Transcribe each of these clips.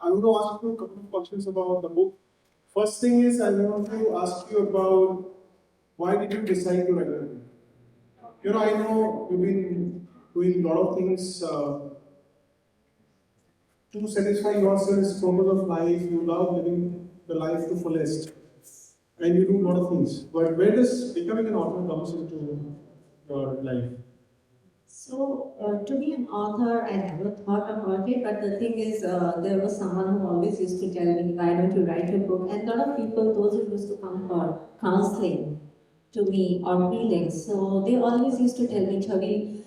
I want to ask you a couple of questions about the book. First thing is, I want to ask you about why did you decide to write a book? I know you've been doing a lot of things to satisfy yourself, purpose of life. You love living the life to fullest, and you do a lot of things. But where does becoming an author comes into your life? To be an author, I never thought about it, but the thing is, there was someone who always used to tell me, why don't you write a book? And a lot of people, those who used to come for counseling to me or healing, so they always used to tell me, Chhavi,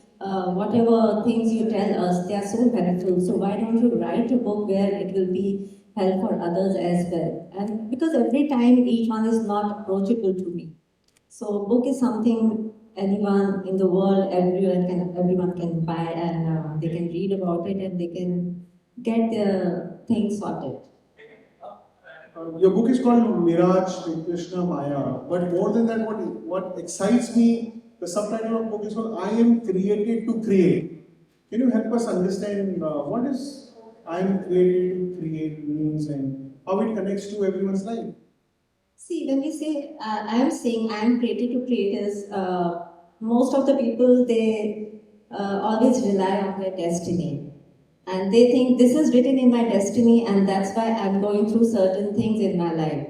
whatever things you tell us, they are so helpful, so why don't you write a book where it will be help for others as well? And because every time each one is not approachable to me. So book is something anyone in the world, everyone can buy, and they can read about it and they can get their things sorted. Your book is called Mirage, Mrigtrishna, Maya. But more than that, what excites me, the subtitle of the book is called I Am Created to Create. Can you help us understand what is I Am Created to Create means and how it connects to everyone's life? See, when we say I am saying I am created to create is most of the people they always rely on their destiny, and they think this is written in my destiny, and that's why I'm going through certain things in my life.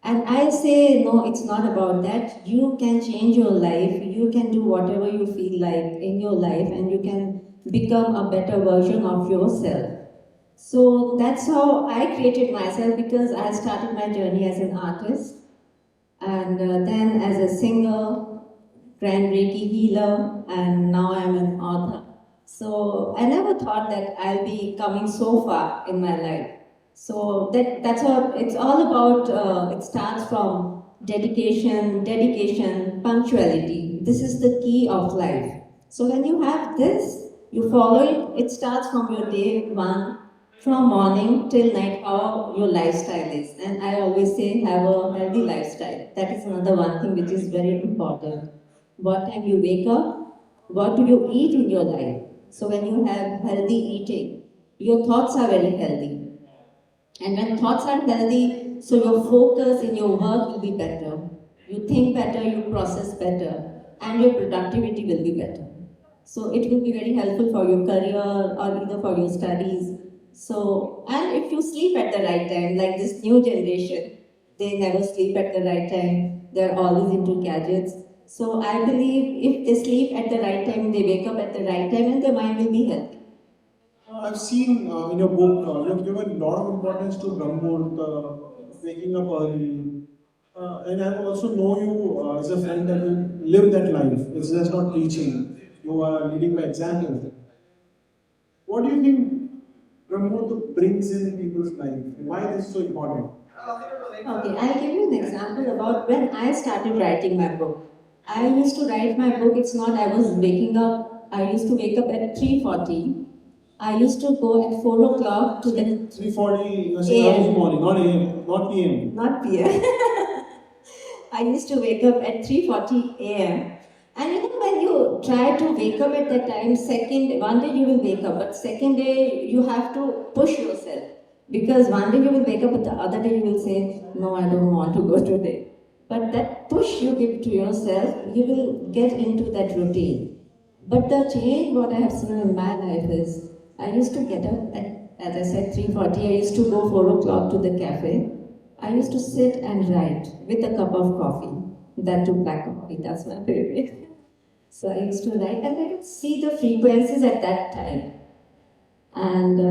And I say, no, it's not about that. You can change your life. You can do whatever you feel like in your life, and you can become a better version of yourself. So that's how I created myself, because I started my journey as an artist, and then as a singer, grand Reiki healer, and now I'm an author. So I never thought that I'll be coming so far in my life. So that's what it's all about. It starts from dedication, punctuality. This is the key of life. So when you have this, you follow it. It starts from your day one, from morning till night, how your lifestyle is. And I always say, have a healthy lifestyle. That is another one thing which is very important. What time you wake up, what do you eat in your life? So when you have healthy eating, your thoughts are very healthy. And when thoughts are healthy, so your focus in your work will be better. You think better, you process better, and your productivity will be better. So it will be very helpful for your career or either for your studies. So, and if you sleep at the right time, like this new generation, they never sleep at the right time. They're always into gadgets. So I believe if they sleep at the right time, they wake up at the right time, and their mind will be healthy. I've seen in your book, you've given a lot of importance to Brahmurta, waking up early. And I also know you as a friend that you live that life. It's just not preaching. You are leading by example. What do you think Brahmurta brings in people's life? Why is this so important? Okay, I'll give you an example about when I started writing my book. I used to write my book, it's not I was waking up, I used to wake up at 3:40. I used to go at 4 o'clock to the 3:40, you're saying early morning, not AM, not PM. not PM. I used to wake up at 3:40 a.m. And you know, when you try to wake up at that time, one day you will wake up, but second day you have to push yourself. Because one day you will wake up, but the other day you will say, no, I don't want to go today. But that push you give to yourself, you will get into that routine. But the change what I have seen in my life is, I used to get up at, as I said, 3:40. I used to go 4 o'clock to the cafe. I used to sit and write with a cup of coffee. That too black coffee, that's my favorite. So I used to write, and I could see the frequencies at that time. And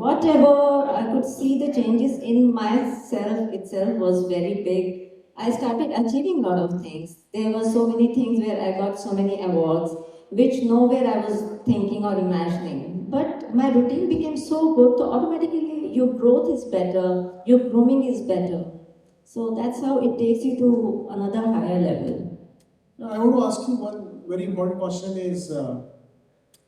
whatever I could see the changes in myself itself was very big. I started achieving a lot of things. There were so many things where I got so many awards, which nowhere I was thinking or imagining. But my routine became so good, so automatically your growth is better, your grooming is better. So that's how it takes you to another higher level. Now, I want to ask you one very important question is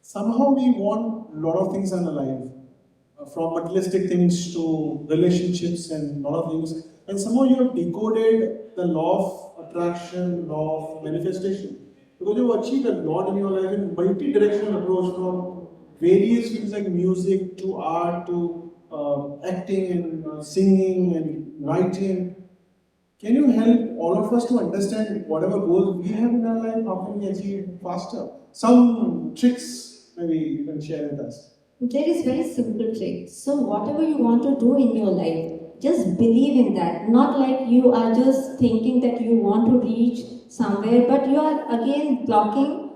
somehow we want a lot of things in our life, from materialistic things to relationships and a lot of things. And somehow you have decoded the law of attraction, law of manifestation. Because you've achieved a lot in your life in multi-directional approach from various fields like music to art to acting and singing and writing. Can you help all of us to understand whatever goals we have in our life? How can we achieve faster? Some tricks maybe you can share with us. There is very simple trick. So whatever you want to do in your life, just believe in that. Not like you are just thinking that you want to reach somewhere, but you are again blocking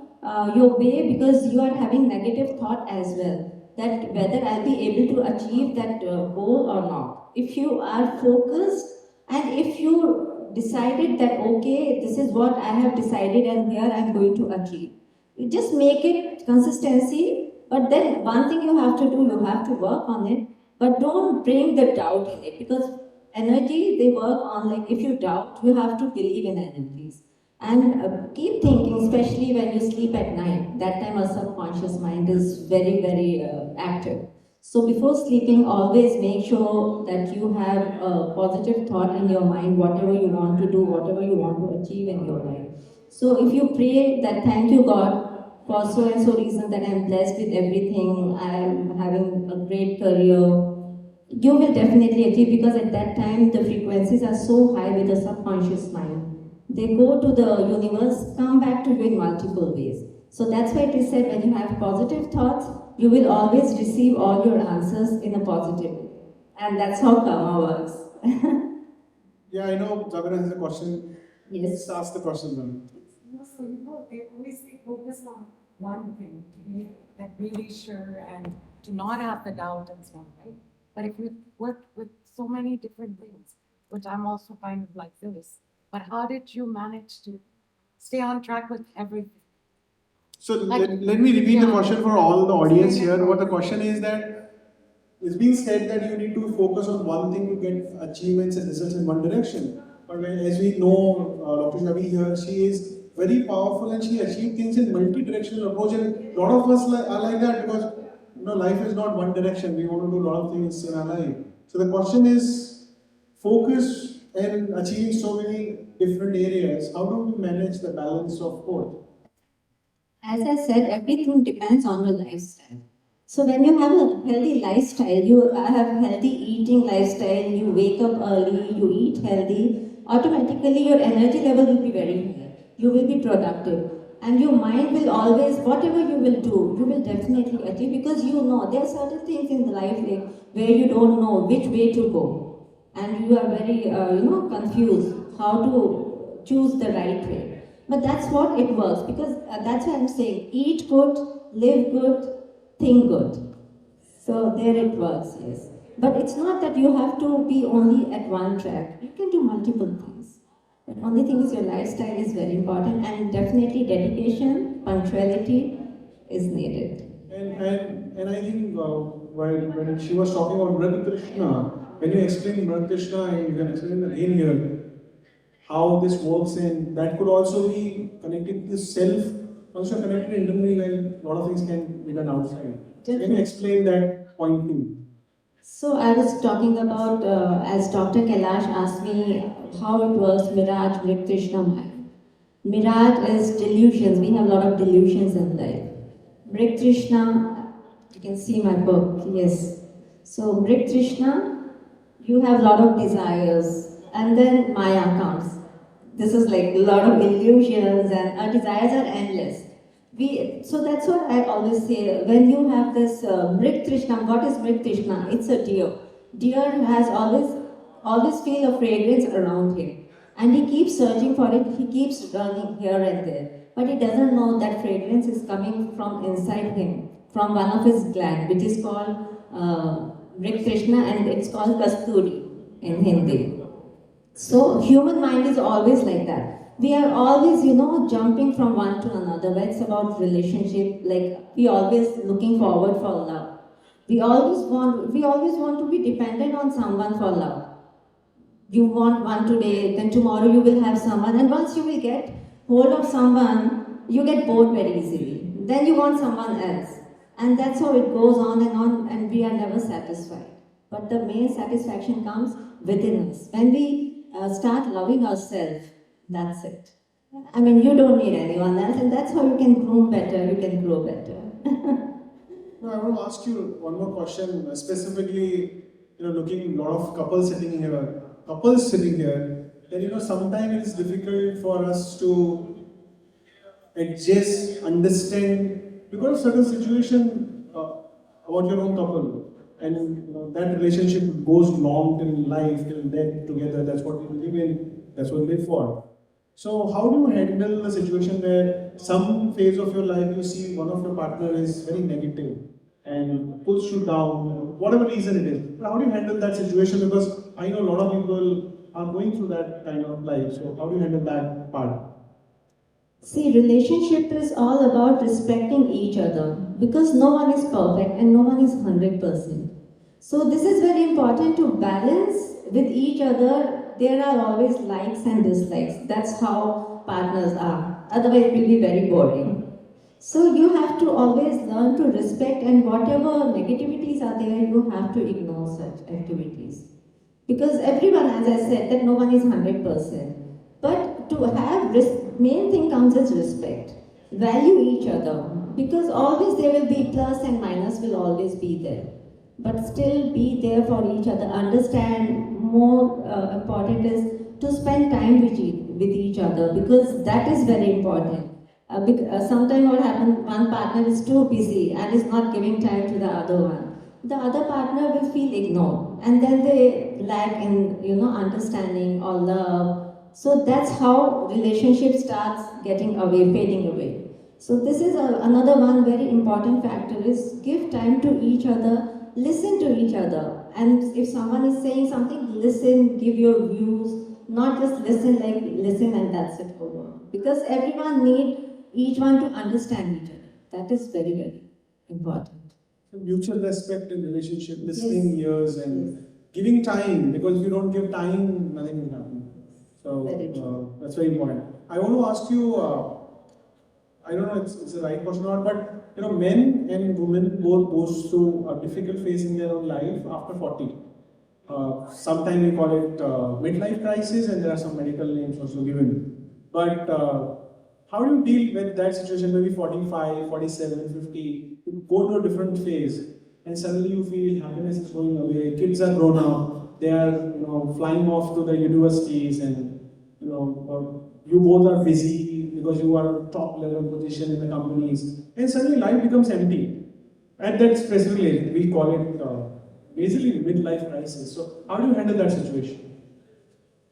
your way because you are having negative thought as well. That whether I'll be able to achieve that goal or not. If you are focused and if you decided that okay, this is what I have decided and here I'm going to achieve. You just make it consistency, but then one thing you have to do, you have to work on it, but don't bring the doubt in it because energy they work on like if you doubt, you have to believe in energies. And keep thinking, especially when you sleep at night. That time our subconscious mind is very, very active. So before sleeping, always make sure that you have a positive thought in your mind, whatever you want to do, whatever you want to achieve in your life. So if you pray that thank you God for so and so reason that I'm blessed with everything, I'm having a great career, you will definitely achieve because at that time the frequencies are so high with the subconscious mind. They go to the universe, come back to you in multiple ways. So that's why it is said when you have positive thoughts, you will always receive all your answers in a positive way. And that's how karma works. Yeah, I know Javira has a question. Yes. Just ask the question then. So, they always stay focused on one thing, to be like really sure and to not have the doubt and stuff, right? But if you work with so many different things, which I'm also kind of like this, but how did you manage to stay on track with everything? So Like- let me repeat the Yeah. question for all the audience Explain it here. What the properly. question is that it's being said that you need to focus on one thing to get achievements and results in one direction. But as we know, Dr. Chhavi here, she is very powerful and she achieved things in multi-directional approach. And a lot of us are like that because life is not one direction. We want to do a lot of things in our life. So the question is, focus and achieving so many different areas. How do we manage the balance of both? As I said, everything depends on your lifestyle. So when you have a healthy lifestyle, you have healthy eating lifestyle, you wake up early, you eat healthy, automatically your energy level will be very high. You will be productive. And your mind will always, whatever you will do, you will definitely achieve because you know there are certain things in the life like, where you don't know which way to go. And you are very, confused how to choose the right way. But that's what it works because that's why I'm saying eat good, live good, think good. So there it works, yes. But it's not that you have to be only at one track. You can do multiple things. The only thing is your lifestyle is very important and definitely dedication, punctuality is needed. And I think when she was talking about Mrigtrishna, when you explain Mrigtrishna and you can explain again here, how this works and that could also be connected to self, also connected internally when a lot of things can be done outside. Can you explain that point too? So I was talking about, as Dr. Kailash asked me how it works, Mirage, Mrigtrishna. Mirage is delusions. We have a lot of delusions in life. Mrigtrishna, you can see my book, yes. So Mrigtrishna, you have a lot of desires. And then Maya comes. This is like a lot of illusions and our desires are endless. So that's what I always say. When you have this Mrigtrishna, what is Mrigtrishna? It's a deer. Deer has always feel a fragrance around him. And he keeps searching for it, he keeps running here and there. But he doesn't know that fragrance is coming from inside him, from one of his gland, which is called Mrigtrishna and it's called Kasturi in Hindi. So human mind is always like that. We are always, jumping from one to another. When it's about relationship, like we always looking forward for love. We always want to be dependent on someone for love. You want one today, then tomorrow you will have someone, and once you will get hold of someone, you get bored very easily. Then you want someone else. And that's how it goes on, and we are never satisfied. But the main satisfaction comes within us. When we start loving ourselves, that's it. I mean, you don't need anyone else, and that's how you can groom better, you can grow better. No, I want to ask you one more question specifically looking a lot of couples sitting here, then sometimes it's difficult for us to adjust, understand because of certain situation about your own couple, and that relationship goes long till life, till death together. That's what we believe in. That's what we live for. So, how do you handle the situation where some phase of your life you see one of your partner is very negative and pulls you down, whatever reason it is? But how do you handle that situation? Because I know a lot of people are going through that kind of life. So, how do you handle that part? See, relationship is all about respecting each other because no one is perfect and no one is 100%. So, this is very important to balance with each other. There are always likes and dislikes. That's how partners are. Otherwise, it will be very boring. So, you have to always learn to respect, and whatever negativities are there, you have to ignore such activities. Because everyone, as I said, that no one is 100%. But to have main thing comes as respect. Value each other. Because always there will be plus and minus will always be there. But still be there for each other. Understand more important is to spend time with each other because that is very important. Sometimes what happens, one partner is too busy and is not giving time to the other one. The other partner will feel ignored and then they lack in understanding or love. So that's how relationship starts getting away, fading away. So this is another one very important factor is give time to each other, listen to each other, and if someone is saying something, listen, give your views, not just listen and that's it over. Because everyone need each one to understand each other. That is very, very important. Mutual respect in relationship, listening ears and giving time, because if you don't give time, nothing will happen. So that's very important. I want to ask you, I don't know if it's the right question or not, but men and women both goes through a difficult phase in their own life after 40. Sometimes we call it midlife crisis, and there are some medical names also given. But how do you deal with that situation? Maybe 45, 47, 50, you go to a different phase, and suddenly you feel happiness is going away. Kids are grown up; they are flying off to the universities, and you both are busy because you are top level position in the companies, and suddenly life becomes empty. At that specific age, we call it basically midlife crisis. So, how do you handle that situation?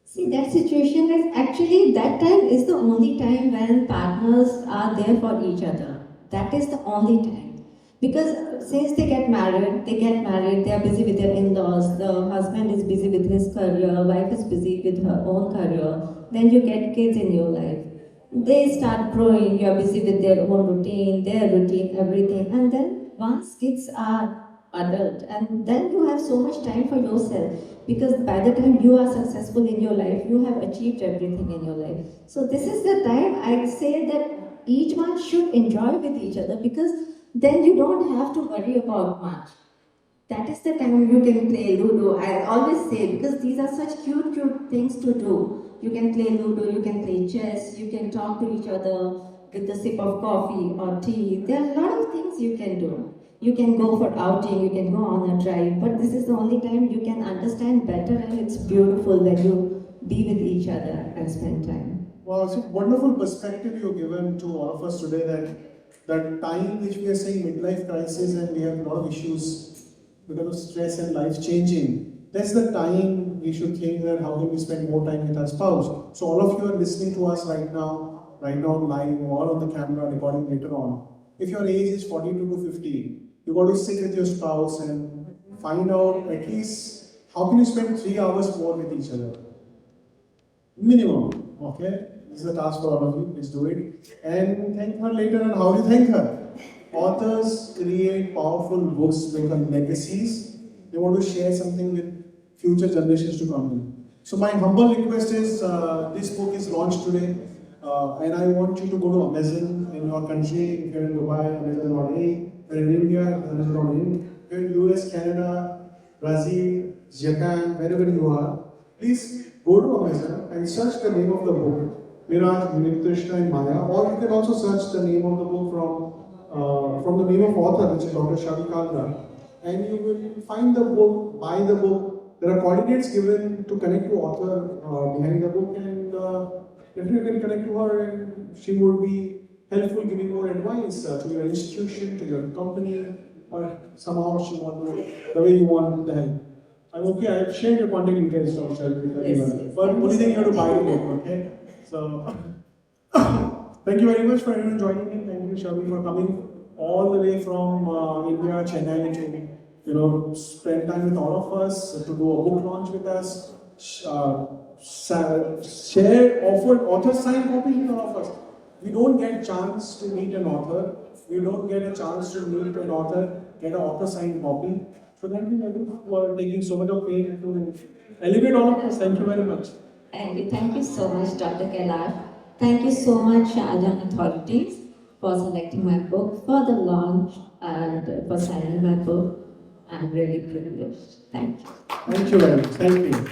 See, that situation is actually, that time is the only time when partners are there for each other. That is the only time. Because since they get married, they are busy with their in-laws, the husband is busy with his career, wife is busy with her own career, then you get kids in your life. They start growing, you are busy with their own routine, their routine, everything. And then once kids are adult, and then you have so much time for yourself because by the time you are successful in your life, you have achieved everything in your life. So this is the time I say that each one should enjoy with each other because then you don't have to worry about much. That is the time you can play Ludo. I always say because these are such cute things to do. You can play Ludo, you can play chess, you can talk to each other with a sip of coffee or tea. There are a lot of things you can do. You can go for outing, you can go on a drive, but this is the only time you can understand better and it's beautiful when you be with each other and spend time. Wow, it's a wonderful perspective you've given to all of us today that time which we are saying midlife crisis and we have a lot of issues because of stress and life changing. That's the time we should think that how can we spend more time with our spouse. So all of you are listening to us right now live or on the camera recording later on. If your age is 42 to 50, you got to sit with your spouse and find out at least how can you spend 3 hours more with each other. Minimum, okay? This is a task for all of you, please do it. And thank her later, and how do you thank her? Authors create powerful books based on legacies. They want to share something with future generations to come in. So my humble request is, this book is launched today, and I want you to go to Amazon in your country. If you're in Dubai, Amazon.in. If you're in India, Amazon.in. If you're in US, Canada, Brazil, Japan, wherever you are, please go to Amazon and search the name of the book, Mirage, Mrigtrishna and Maya, or you can also search the name of the book from the name of author, which is Dr. Chhavi Kalra. and you will find the book, buy the book. There are coordinates given to connect to author behind the book, and if you can connect to her, and she would be helpful, giving more advice to your institution, to your company, or somehow she want to, the way you want the help. I'm okay, I've shared your contact details of Sharjah with everyone. Yes. But only thing you have to buy the book, okay? So, thank you very much for everyone joining in. Thank you, Chhavi, for coming all the way from India, Chennai, to spend time with all of us, to do a book launch with us, share, offer author sign copies with all of us. We don't get chance to meet an author. We don't get a chance to meet an author, get an author signed copy. So thank you for taking so much of pain to elevate all of us. Thank you very much. Thank you so much, Dr. Kalra. Thank you so much, Sharjah authorities, for selecting my book for the launch and for signing my book. I'm really privileged. Thank you. Thank you very much. Thank you.